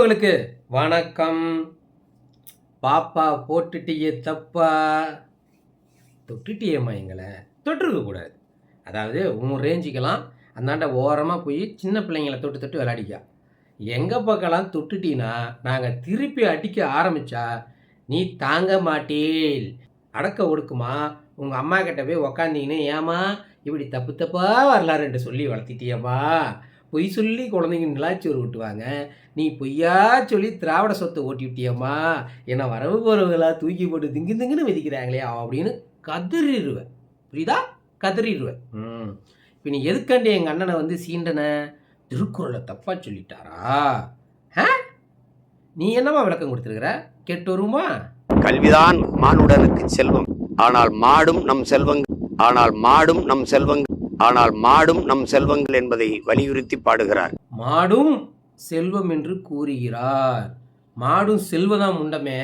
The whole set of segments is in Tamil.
உறவுகளுக்கு வணக்கம். பாப்பா போட்டுட்டியே தப்பா, தொட்டுட்டியேம்மா எங்களை தொட்டிருக்க கூடாது. அதாவது உன் ரேஞ்சுக்கெல்லாம் அந்தாண்ட ஓரமாக போய் சின்ன பிள்ளைங்களை தொட்டு தொட்டு விளையாடிக்கா. எங்கள் பக்கம்லாம் தொட்டுட்டீன்னா நாங்கள் திருப்பி அடிக்க ஆரம்பித்தா நீ தாங்க மாட்டேல். அடக்க ஒடுக்குமா உங்கள் அம்மா கிட்ட போய் உக்காந்தீங்கன்னு ஏமா இப்படி தப்பு தப்பாக வரலாறுன்ட்டு சொல்லி வளர்த்திட்டியம்மா. பொய் சொல்லி குழந்தைங்க நிலாச்சோறு விட்டுவாங்க, நீ பொய்யா சொல்லி திராவிட சொத்தை ஓட்டி விட்டியம்மா. ஏன்னா வரவு போகிறவங்களா தூக்கி போட்டு திங்கு திங்குன்னு மிதிக்கிறாங்களே அப்படின்னு கதறிடுவேன். புரியுதா? கதறிடுவேன். இப்போ நீ எதுக்காண்டி எங்கள் அண்ணனை வந்து சீண்டன? திருக்குறளை தப்பாக சொல்லிட்டாரா? நீ என்னமா விளக்கம் கொடுத்துருக்குற? கேட்டு வருமா? கல்விதான் மானுடனுக்கு செல்வம், ஆனால் மாடும் நம் செல்வங்கள் என்பதை வலியுறுத்தி பாடுகிறார். மாடும் செல்வம் என்று கூறுகிறார். மாடும் செல்வதான் உண்டமே,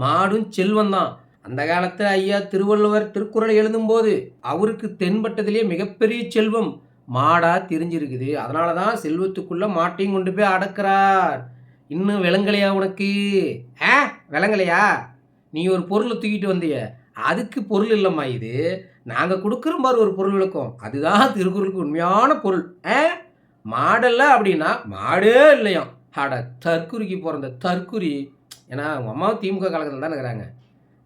மாடும் செல்வந்தான். அந்த காலத்தில் ஐயா திருவள்ளுவர் திருக்குறளை எழுதும்போது அவருக்கு தென்பட்டதிலே மிகப்பெரிய செல்வம் மாடா தெரிஞ்சிருக்குது. அதனால தான் செல்வத்துக்குள்ள மாட்டையும் கொண்டு போய் அடக்கிறார். இன்னும் விளங்கலையா உனக்கு? விளங்கலையா? நீ ஒரு பொருளை தூக்கிட்டு வந்திய, அதுக்கு பொருள் இல்லைம்மா இது. நாங்கள் கொடுக்குற மாதிரி ஒரு பொருள் விளக்கம், அதுதான் திருக்குறளுக்கு உண்மையான பொருள். மாடல்ல அப்படின்னா மாடே இல்லையாம். தற்குறிக்கு பிறந்த தற்குறி. ஏன்னா உங்கள் அம்மாவும் திமுக காலத்தில் தானே இருக்கிறாங்க,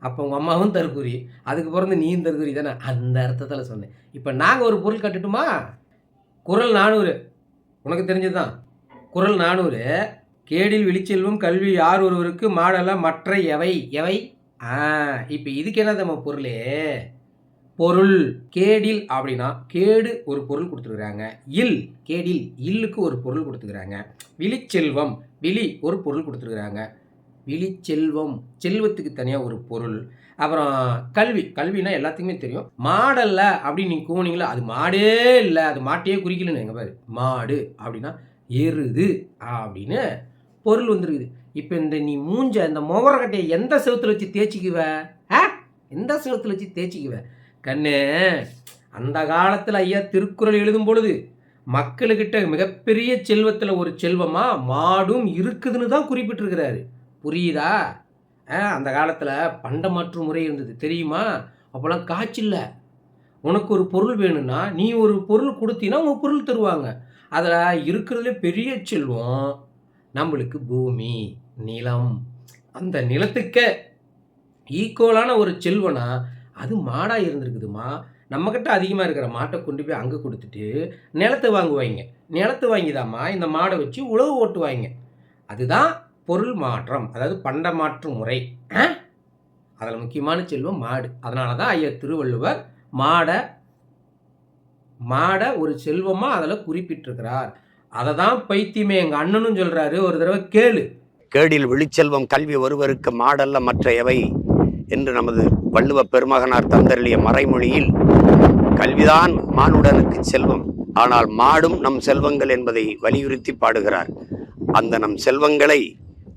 அப்போ உங்கள் அம்மாவும் தற்குறி, அதுக்கு பிறந்த நீயும் தற்குறி தானே. அந்த அர்த்தத்தில் சொன்னேன். இப்போ நாங்கள் ஒரு பொருள் கட்டுட்டுமா? குறள் 400 உனக்கு தெரிஞ்சது தான். குறள் 400, கேடில் விழிச்செல்வம் கல்வி யார் ஒருவருக்கு மாடல்ல மற்ற எவை எவை. இப்போ இதுக்கு என்ன நம்ம பொருளே? பொருள் கேடில் அப்படின்னா கேடு ஒரு பொருள் கொடுத்துருக்குறாங்க. கேடில் இல்லுக்கு ஒரு பொருள் கொடுத்துக்கிறாங்க. விழிச்செல்வம் விழி ஒரு பொருள் கொடுத்துருக்குறாங்க. விழிச்செல்வம் செல்வத்துக்கு தனியாக ஒரு பொருள். அப்புறம் கல்வினா எல்லாத்துக்குமே தெரியும். மாடல்ல அப்படின்னு நீங்கள் கூனிங்களா, அது மாடே இல்லை, அது மாட்டையே குறிக்கலன்னு எங்கள் பாரு. மாடு அப்படின்னா எருது அப்படின்னு பொருள் வந்துருக்குது. இப்போ நீ மூஞ்ச இந்த முகரக்கட்டையை எந்த செவத்தில் வச்சு தேய்ச்சிக்குவ? எந்த செவத்தில் வச்சு தேய்ச்சிக்குவ கண்ணு? அந்த காலத்தில் ஐயா திருக்குறள் எழுதும் பொழுது மக்களுக்கிட்ட மிகப்பெரிய செல்வத்தில் ஒரு செல்வமா மாடும் இருக்குதுன்னு தான் குறிப்பிட்டிருக்கிறாரு. புரியுதா? அந்த காலத்தில் பண்டமாற்று முறை இருந்தது தெரியுமா? அப்போல்லாம் காய்ச்சில்ல. உனக்கு ஒரு பொருள் வேணும்னா நீ ஒரு பொருள் கொடுத்தீங்கன்னா உங்கள் பொருள் தருவாங்க. அதில் இருக்கிறதுல பெரிய செல்வம் நம்மளுக்கு பூமி, நிலம். அந்த நிலத்துக்கு ஈக்குவலான ஒரு செல்வனா அது மாடாக இருந்திருக்குதுமா. நம்மக்கிட்ட அதிகமாக இருக்கிற மாட்டை கொண்டு போய் அங்கே கொடுத்துட்டு நிலத்தை வாங்குவாங்க. நிலத்தை வாங்கிதாம்மா இந்த மாடை வச்சு உழவு ஓட்டுவாங்க. அதுதான் பொருள் மாற்றம், அதாவது பண்ட மாற்று முறை. அதில் முக்கியமான செல்வம் மாடு. அதனால தான் ஐயா திருவள்ளுவர் மாடை ஒரு செல்வமாக அதில் குறிப்பிட்டிருக்கிறார். அதை தான் பைத்தியமே எங்கள் அண்ணனும் சொல்கிறாரு. ஒரு தடவை கேளு. கேடில் விழிச்செல்வம் கல்வி ஒருவருக்கு மாடல்ல மற்ற எவை என்று நமது வள்ளுவ பெருமகனார் தந்தருளிய மறைமொழியில் கல்விதான் மானுடனுக்கு செல்வம், ஆனால் மாடும் நம் செல்வங்கள் என்பதை வலியுறுத்தி பாடுகிறார். அந்த நம் செல்வங்களை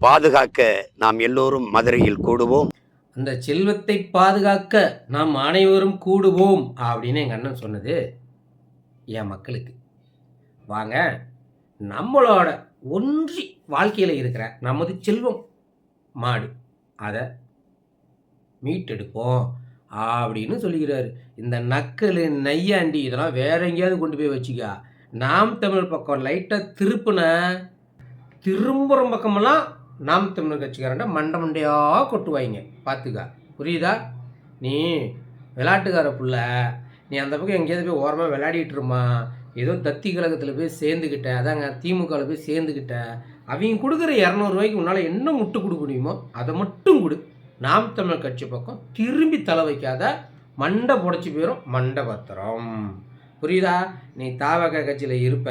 பாதுகாக்க நாம் எல்லோரும் மதுரையில் கூடுவோம். அந்த செல்வத்தை பாதுகாக்க நாம் அனைவரும் கூடுவோம் அப்படின்னு எங்கள் அண்ணன் சொன்னது என் மக்களுக்கு. வாங்க, நம்மளோட ஒன்றி வாழ்க்கையில் இருக்கிற நமது செல்வம் மாடு, அதை மீட்டெடுப்போம் அப்படின்னு சொல்லிக்கிறாரு. இந்த நக்கல் நையாண்டி இதெல்லாம் வேற எங்கேயாவது கொண்டு போய் வச்சுக்கா. நாம் தமிழ் பக்கம் லைட்டாக திரும்புகிற பக்கமெல்லாம் நாம் தமிழ் கட்சிக்காரன்ட்ட மண்டையாக கொட்டுவாங்க. பார்த்துக்கா. புரியுதா? நீ விளையாட்டுக்கார புள்ள, நீ அந்த பக்கம் எங்கேயாவது போய் ஓரமாக விளையாடிட்டு இருமா. ஏதோ தத்தி கழகத்தில் போய் சேர்ந்துக்கிட்ட, அதாங்க திமுகவில் போய் சேர்ந்துக்கிட்ட, அவங்க கொடுக்குற 200 ரூபாய்க்கு உன்னால் என்ன முட்டு கொடுக்க முடியுமோ அதை மட்டும் கொடு. நாம் தமிழ் கட்சி பக்கம் திரும்பி தலை வைக்காத, மண்டை புடைச்சி போயிடும். மண்டை பத்திரம். புரியுதா? நீ தாவக கட்சியில் இருப்ப,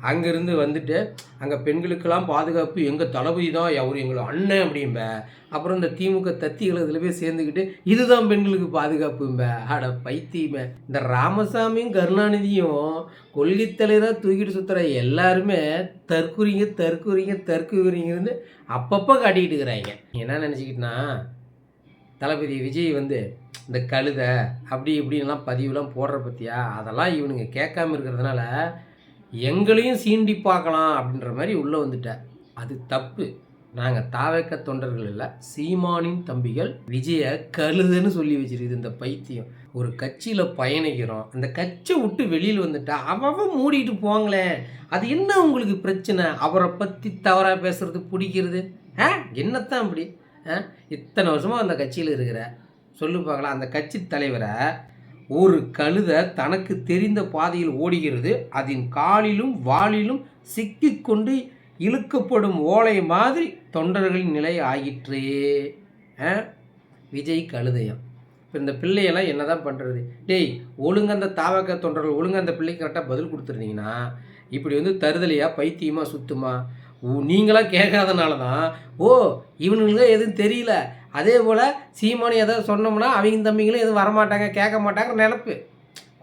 அங்கேருந்து வந்துட்டு அங்கே பெண்களுக்கெல்லாம் பாதுகாப்பு எங்கள் தளபதி தான், அவர் எங்களை அண்ணன் அப்படிம்ப. அப்புறம் இந்த திமுக தத்திகள் இதில் போய் சேர்ந்துக்கிட்டு இதுதான் பெண்களுக்கு பாதுகாப்பும்ப. பைத்தியமே. இந்த ராமசாமியும் கருணாநிதியும் கொள்கை தலைவராக தூக்கிட்டு சுற்றுற எல்லாருமே தற்குறிங்கன்னு அப்பப்போ காட்டிக்கிட்டு இருக்கிறாங்க. என்ன நினச்சிக்கிட்டுனா, தளபதி விஜய் வந்து இந்த கழுதை அப்படி இப்படின்லாம் பதிவுலாம் போடுற பற்றியா, அதெல்லாம் இவனுங்க கேட்காம இருக்கிறதுனால எங்களையும் சீண்டி பார்க்கலாம் அப்படின்ற மாதிரி உள்ளே வந்துட்ட. அது தப்பு. நாங்கள் தாவேக்க தொண்டர்கள் இல்லை, சீமானின் தம்பிகள். விஜய கழுதுன்னு சொல்லி வச்சிருக்குது இந்த பைத்தியம். ஒரு கட்சியில் பயணிக்கிறோம், அந்த கட்சியை விட்டு வெளியில் வந்துட்டா அவன் மூடிட்டு போங்களேன். அது என்ன உங்களுக்கு பிரச்சனை? அவரை பற்றி தவறாக பேசுறது பிடிக்கிறது என்னத்தான் அப்படி? இத்தனை வருஷமாக அந்த கட்சியில் இருக்கிற சொல்லு பார்க்கலாம். அந்த கட்சி தலைவரை ஒரு கழுதை தனக்கு தெரிந்த பாதையில் ஓடுகிறது, அதன் காலிலும் வாலிலும் சிக்கிக்கொண்டு இழுக்கப்படும் ஓலை மாதிரி தொண்டர்களின் நிலை ஆகிற்றே. விஜய் கழுதையம். இப்போ இந்த பிள்ளையெல்லாம் என்ன தான் பண்ணுறது? டேய், ஒழுங்கு அந்த தாவக தொண்டர்கள் ஒழுங்கு அந்த பிள்ளைக்கு கரெக்டாக பதில் கொடுத்துருந்தீங்கன்னா இப்படி வந்து தருதலையா பைத்தியமாக சுத்துமா? நீங்களாம் கேட்காதனால தான் இவனுங்களுக்கு எதுவும் தெரியல. அதே போல் சீமானி ஏதாவது சொன்னோம்னா அவங்க தம்பிங்களும் எதுவும் வரமாட்டாங்க, கேட்க மாட்டாங்க நினப்பு.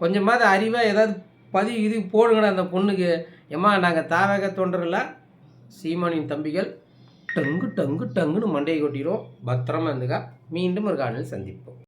கொஞ்சமாவது அறிவாக ஏதாவது இது போடுங்கடா அந்த பொண்ணுக்கு. ஏம்மா, நாங்கள் தாவக தொண்டரில் சீமானின் தம்பிகள் டங்கு டங்கு டங்குன்னு மண்டையை கொட்டிடும். பத்திரமா இருந்துக்கா. மீண்டும் ஒரு காலையில் சந்திப்போம்.